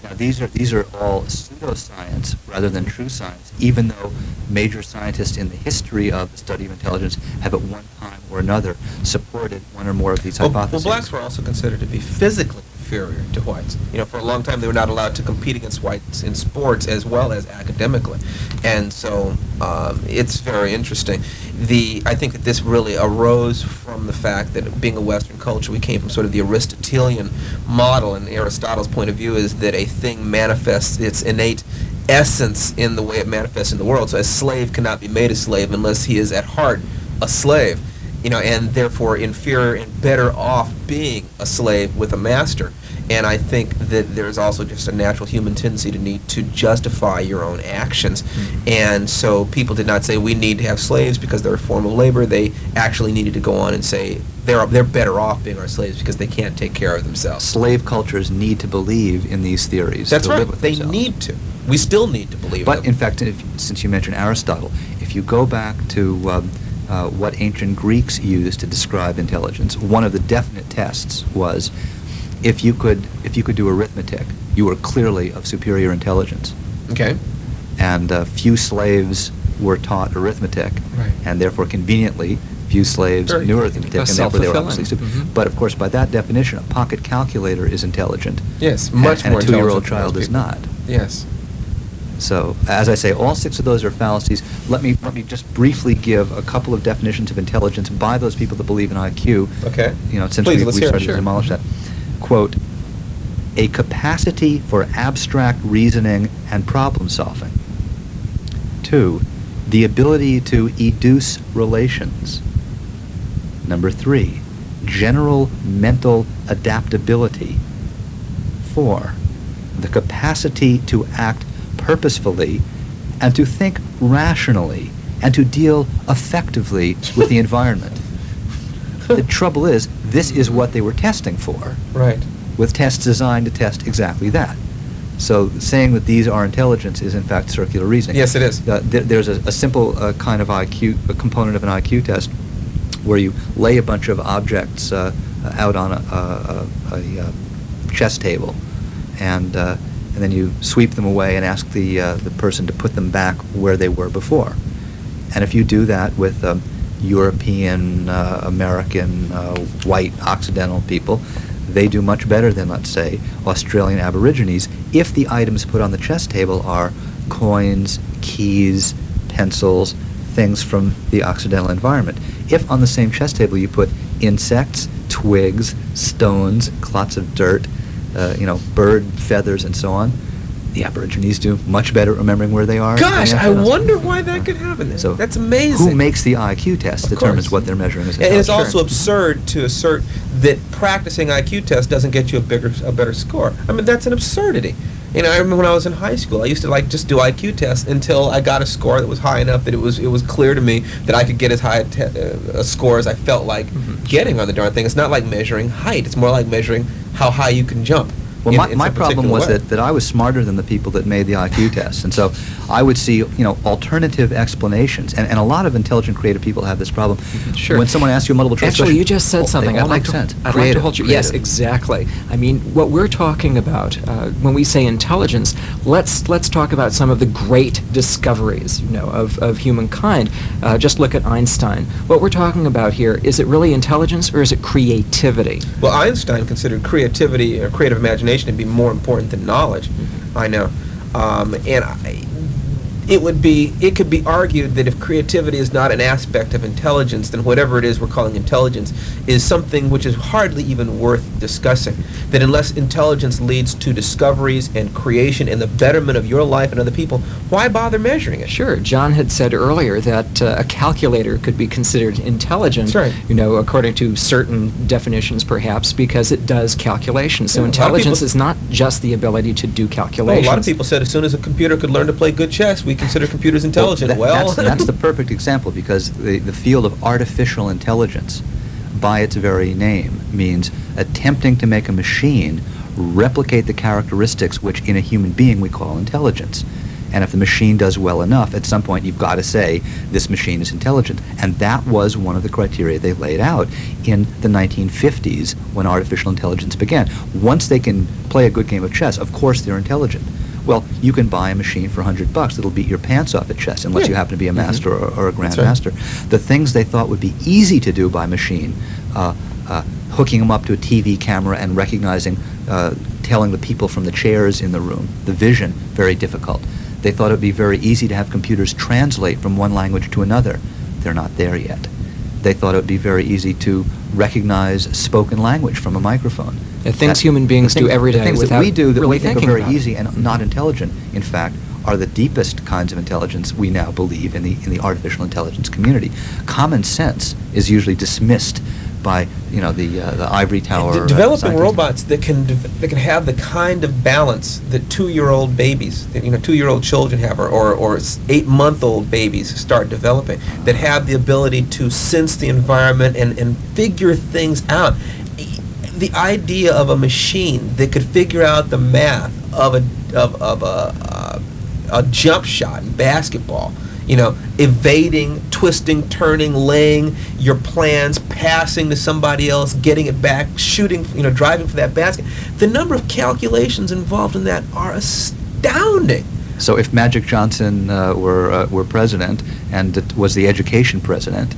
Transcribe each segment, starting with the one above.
Now, these are all pseudoscience rather than true science, even though major scientists in the history of the study of intelligence have at one time or another supported one or more of these hypotheses. Well, blacks were also considered to be physically inferior to whites. For a long time they were not allowed to compete against whites in sports as well as academically. And so it's very interesting. I think that this really arose from the fact that being a Western culture, we came from sort of the Aristotelian model, and Aristotle's point of view is that a thing manifests its innate essence in the way it manifests in the world. So a slave cannot be made a slave unless he is at heart a slave, and therefore inferior and better off being a slave with a master. And I think that there's also just a natural human tendency to need to justify your own actions. And so people did not say we need to have slaves because they're a form of labor. They actually needed to go on and say they're better off being our slaves because they can't take care of themselves. Slave cultures need to believe in these theories. That's to right. live with They themselves. need to. We still need to believe But them. in fact, since you mentioned Aristotle, if you go back to what ancient Greeks used to describe intelligence, one of the definite tests was if you could do arithmetic, you were clearly of superior intelligence. Okay. And few slaves were taught arithmetic, Right. and therefore conveniently few slaves Very knew arithmetic, and therefore they were obviously self-fulfilling. But of course, by that definition, a pocket calculator is intelligent. Yes, much and more a 2-year-old intelligent than child most is people. not. Yes. So, as I say, all 6 of those are fallacies. Let me just briefly give a couple of definitions of intelligence by those people that believe in IQ. Okay. Since Please, we let's hear it. started Sure. to demolish that. Quote, a capacity for abstract reasoning and problem solving. 2, the ability to educe relations. Number 3, general mental adaptability. 4, the capacity to act purposefully and to think rationally and to deal effectively with the environment. The trouble is, this is what they were testing for, Right. with tests designed to test exactly that. So saying that these are intelligence is in fact circular reasoning. Yes, it is. There's a simple kind of IQ, a component of an IQ test, where you lay a bunch of objects out on a chess table, and then you sweep them away and ask the person to put them back where they were before. And if you do that with European, American, white, Occidental people, they do much better than, let's say, Australian Aborigines if the items put on the chess table are coins, keys, pencils, things from the Occidental environment. If on the same chess table you put insects, twigs, stones, clots of dirt, bird feathers, and so on, the Aborigines do much better at remembering where they are. Gosh, than the I Occidentals. wonder why that could happen. So That's amazing. Who makes the IQ test Of determines course. what they're measuring as And it's intelligence. also absurd to assert that practicing IQ tests doesn't get you a better score. I mean, that's an absurdity. I remember when I was in high school, I used to just do IQ tests until I got a score that was high enough that it was clear to me that I could get as high a score as I felt like getting on the darn thing. It's not like measuring height. It's more like measuring how high you can jump. Well, in my some problem was particular way. that I was smarter than the people that made the IQ tests, and so I would see alternative explanations, and a lot of intelligent, creative people have this problem. Sure. When someone asks you a multiple choice Actually, question, you just said something. They all I'd make sense. like to Creative, hold you. Yes, creative. exactly. I mean, what we're talking about when we say intelligence, let's talk about some of the great discoveries, of humankind. Just look at Einstein. What we're talking about here, is it really intelligence or is it creativity? Well, Einstein considered creativity or creative imagination to be more important than knowledge. I know. It could be argued that if creativity is not an aspect of intelligence, then whatever it is we're calling intelligence is something which is hardly even worth discussing. That unless intelligence leads to discoveries and creation and the betterment of your life and other people, why bother measuring it? Sure. John had said earlier that a calculator could be considered intelligent, That's right. According to certain definitions perhaps, because it does calculations. So Yeah, a lot of intelligence people- is not just the ability to do Well, calculations. a lot of people said as soon as a computer could learn to play good chess, we consider computers intelligent. That's the perfect example, because the field of artificial intelligence, by its very name, means attempting to make a machine replicate the characteristics which in a human being we call intelligence. And if the machine does well enough, at some point you've got to say, this machine is intelligent. And that was one of the criteria they laid out in the 1950s when artificial intelligence began. Once they can play a good game of chess, of course they're intelligent. Well, you can buy a machine for $100 that'll beat your pants off at chess, unless you happen to be a master or a grandmaster. Right. The things they thought would be easy to do by machine, hooking them up to a TV camera and recognizing, telling the people from the chairs in the room, the vision, very difficult. They thought it would be very easy to have computers translate from one language to another. They're not there yet. They thought it would be very easy to recognize spoken language from a microphone. Things human beings do every day things without that we do that really we think are thinking very about easy and not intelligent, in fact, are the deepest kinds of intelligence we now believe in the artificial intelligence community. Common sense is usually dismissed by the ivory tower. Developing robots that can have the kind of balance that 2-year-old babies, 2-year-old children have, or 8-month-old babies start developing, that have the ability to sense the environment and figure things out. The idea of a machine that could figure out the math of a jump shot in basketball, evading, twisting, turning, laying your plans, passing to somebody else, getting it back, shooting, driving for that basket. The number of calculations involved in that are astounding. So if Magic Johnson were president and it was the education president,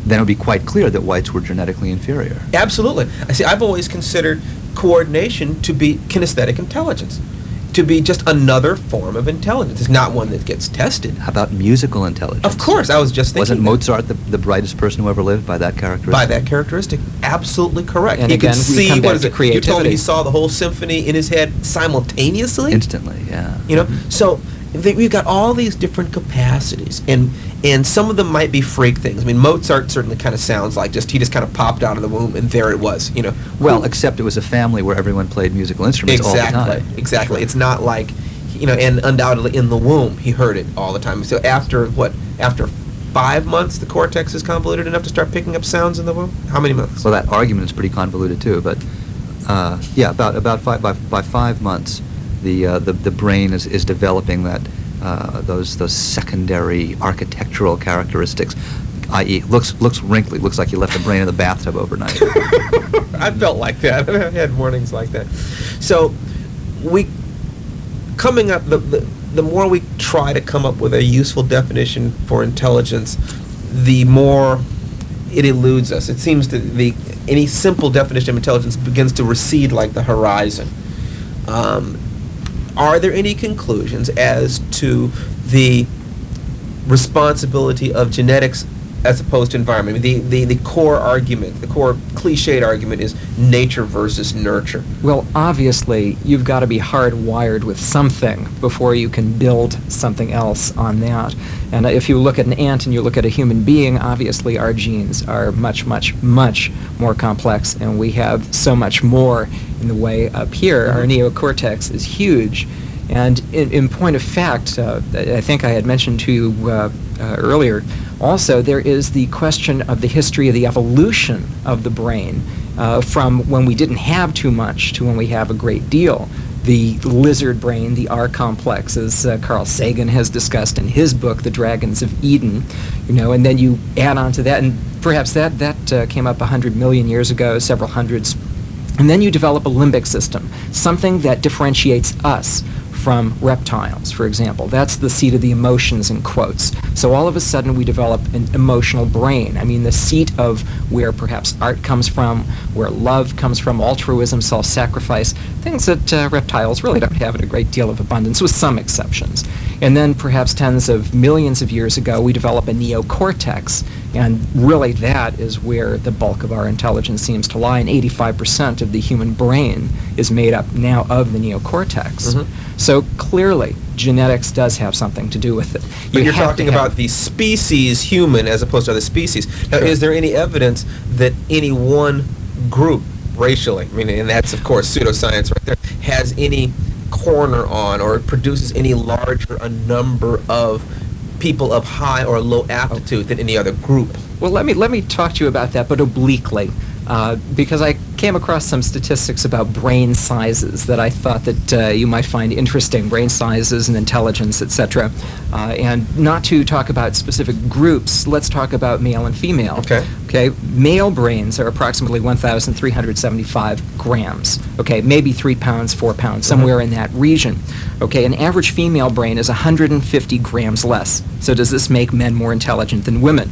then it would be quite clear that whites were genetically inferior. Absolutely. I've always considered coordination to be kinesthetic intelligence, to be just another form of intelligence. It's not one that gets tested. How about musical intelligence? Of course, I was just thinking. Wasn't Mozart the brightest person who ever lived by that characteristic? By that characteristic, absolutely correct. And he again, could we see, come back what is to it? You creativity. told me he saw the whole symphony in his head simultaneously? Instantly, yeah. So we've got all these different capacities, and some of them might be freak things. I mean, Mozart certainly kind of sounds like he just kind of popped out of the womb and there it was, Well, except it was a family where everyone played musical instruments all the time. Exactly. It's not like, and undoubtedly in the womb he heard it all the time. So after 5 months the cortex is convoluted enough to start picking up sounds in the womb? How many months? Well, that argument is pretty convoluted too, but by 5 months the brain is developing those secondary architectural characteristics, i.e. looks wrinkly, looks like you left the brain in the bathtub overnight. I felt like that. I had mornings like that. So the more we try to come up with a useful definition for intelligence, the more it eludes us. It seems that any simple definition of intelligence begins to recede like the horizon. Are there any conclusions as to the responsibility of genetics as opposed to environment? I mean, the core argument, the core cliched argument is nature versus nurture. Well, obviously, you've got to be hardwired with something before you can build something else on that. And if you look at an ant and you look at a human being, obviously our genes are much, much, much more complex, and we have so much more in the way up here. Our neocortex is huge. And in point of fact, I think I had mentioned to you earlier, also there is the question of the history of the evolution of the brain from when we didn't have too much to when we have a great deal. The lizard brain, the R complex, as Carl Sagan has discussed in his book, The Dragons of Eden, and then you add on to that, and perhaps that came up 100 million years ago, several hundreds, and then you develop a limbic system, something that differentiates us from reptiles, for example. That's the seat of the emotions, in quotes. So all of a sudden we develop an emotional brain. I mean, the seat of where perhaps art comes from, where love comes from, altruism, self-sacrifice, things that reptiles really don't have in a great deal of abundance, with some exceptions. And then perhaps tens of millions of years ago, we develop a neocortex, and really that is where the bulk of our intelligence seems to lie, and 85% of the human brain is made up now of the neocortex. So clearly, genetics does have something to do with it. But you're talking about the species human as opposed to other species. Now, is there any evidence that any one group, racially, I mean, and that's, of course, pseudoscience right there, has any corner on or produces any larger a number of people of high or low aptitude than any other group? Well, let me talk to you about that, but obliquely, because came across some statistics about brain sizes that I thought that you might find interesting, brain sizes and intelligence, etc. And not to talk about specific groups, let's talk about male and female. Okay. Okay, male brains are approximately 1,375 grams. Okay, maybe 3 pounds, 4 pounds, somewhere in that region. Okay, an average female brain is 150 grams less. So does this make men more intelligent than women?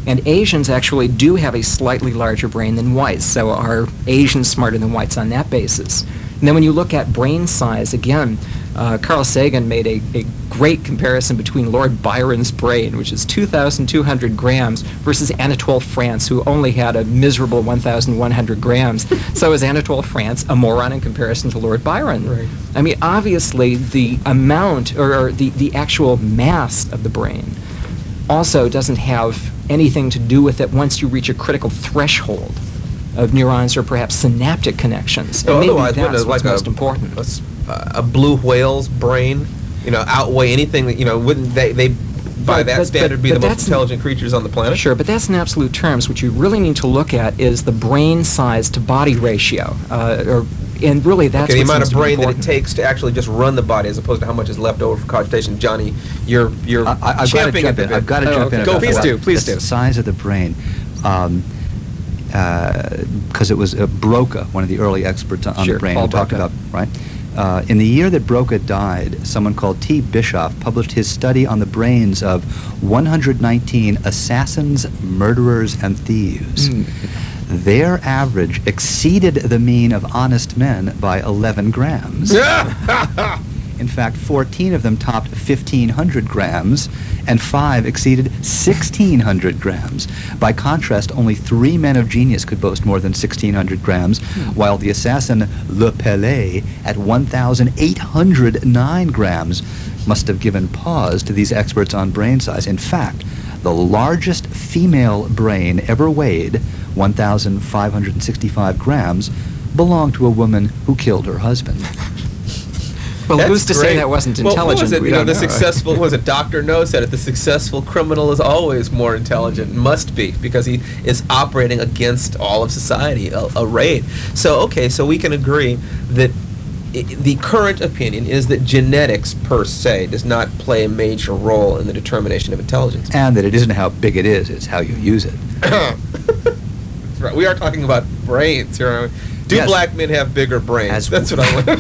And Asians actually do have a slightly larger brain than whites, so are Asians smarter than whites on that basis? And then when you look at brain size, again, Carl Sagan made a great comparison between Lord Byron's brain, which is 2,200 grams, versus Anatole France, who only had a miserable 1,100 grams. So is Anatole France a moron in comparison to Lord Byron? Right. I mean, obviously, the amount, or the actual mass of the brain also doesn't have anything to do with it once you reach a critical threshold of neurons or perhaps synaptic connections. So And maybe otherwise, wouldn't that's it what's like most important. a blue whale's brain, outweigh anything that, wouldn't they by that standard be the most intelligent creatures on the planet? Sure, but that's in absolute terms. What you really need to look at is the brain size to body ratio, and really that's Okay, the what amount of seems to be brain that it important. takes to actually just run the body, as opposed to how much is left over for cogitation. Johnny, you're I've champing at the bit. I've got to jump in. Go about please that. do, please The do. size of the brain, because it was Broca, one of the early experts on Sure, the brain, Paul who talked Broca. about, right? In the year that Broca died, someone called T. Bischoff published his study on the brains of 119 assassins, murderers, and thieves. Their average exceeded the mean of honest men by 11 grams. In fact, 14 of them topped 1,500 grams, and 5 exceeded 1,600 grams. By contrast, only 3 men of genius could boast more than 1,600 grams, while the assassin Le Pelé, at 1,809 grams, must have given pause to these experts on brain size. In fact, the largest female brain ever weighed, 1,565 grams, belonged to a woman who killed her husband. Well, That's who's to say great. that wasn't Well, what intelligent? was it? We You know, don't the know. successful was it Dr. No said it. The successful criminal is always more intelligent, must be, because he is operating against all of society, arrayed. So we can agree that the current opinion is that genetics per se does not play a major role in the determination of intelligence. And that it isn't how big it is, it's how you use it. That's right. We are talking about brains here. Do Yes. black men have bigger brains? As- That's what I want to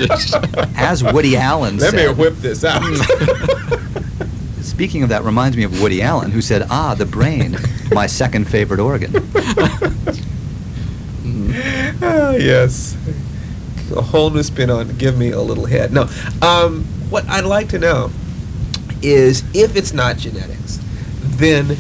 know. As Woody Allen Let me said. whip this out. Speaking of that, reminds me of Woody Allen, who said, the brain, my second favorite organ. Yes. A whole new spin on give me a little head. No. What I'd like to know is, if it's not genetics, then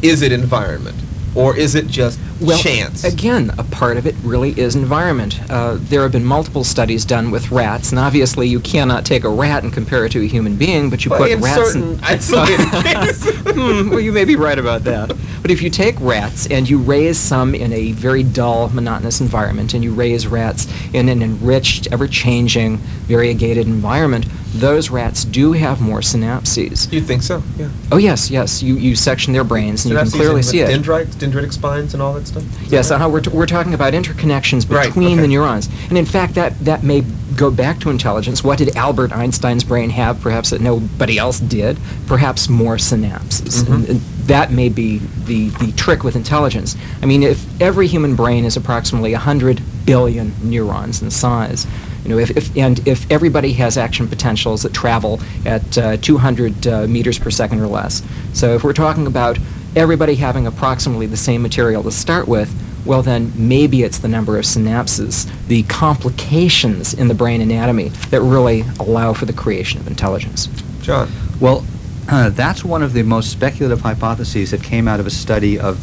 is it environment? Or is it just chance? Again, a part of it really is environment. There have been multiple studies done with rats, and obviously you cannot take a rat and compare it to a human being, but you Well, put in rats certain isolated cases. well, you may be right about that. But if you take rats and you raise some in a very dull, monotonous environment, and you raise rats in an enriched, ever-changing, variegated environment, those rats do have more synapses. You think so? Yeah. Oh, yes. You section their brains, and you can clearly see it. Dendritic spines and all that stuff? Yes, we're talking about interconnections Right, between okay. the neurons. And in fact, that may go back to intelligence. What did Albert Einstein's brain have, perhaps that nobody else did? Perhaps more synapses. And that may be the trick with intelligence. I mean, if every human brain is approximately 100 billion neurons in size, if everybody has action potentials that travel at 200 meters per second or less, so if we're talking about everybody having approximately the same material to start with, well then maybe it's the number of synapses, the complications in the brain anatomy that really allow for the creation of intelligence. John? Well, that's one of the most speculative hypotheses that came out of a study of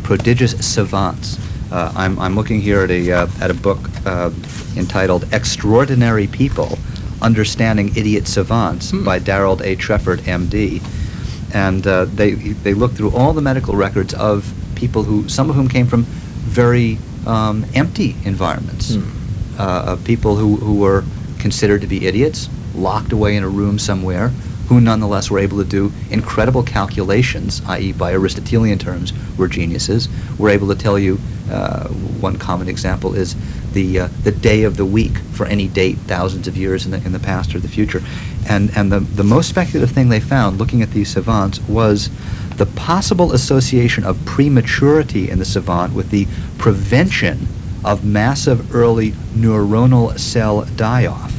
prodigious savants. I'm looking here at a book entitled "Extraordinary People: Understanding Idiot Savants" by Darrell A. Trefford, M.D. And they looked through all the medical records of people some of whom came from very empty environments, of people who were considered to be idiots, locked away in a room somewhere, who nonetheless were able to do incredible calculations, i.e. by Aristotelian terms were geniuses, were able to tell you One common example is the day of the week for any date thousands of years in the past or the future. And the most speculative thing they found, looking at these savants, was the possible association of prematurity in the savant with the prevention of massive early neuronal cell die-off.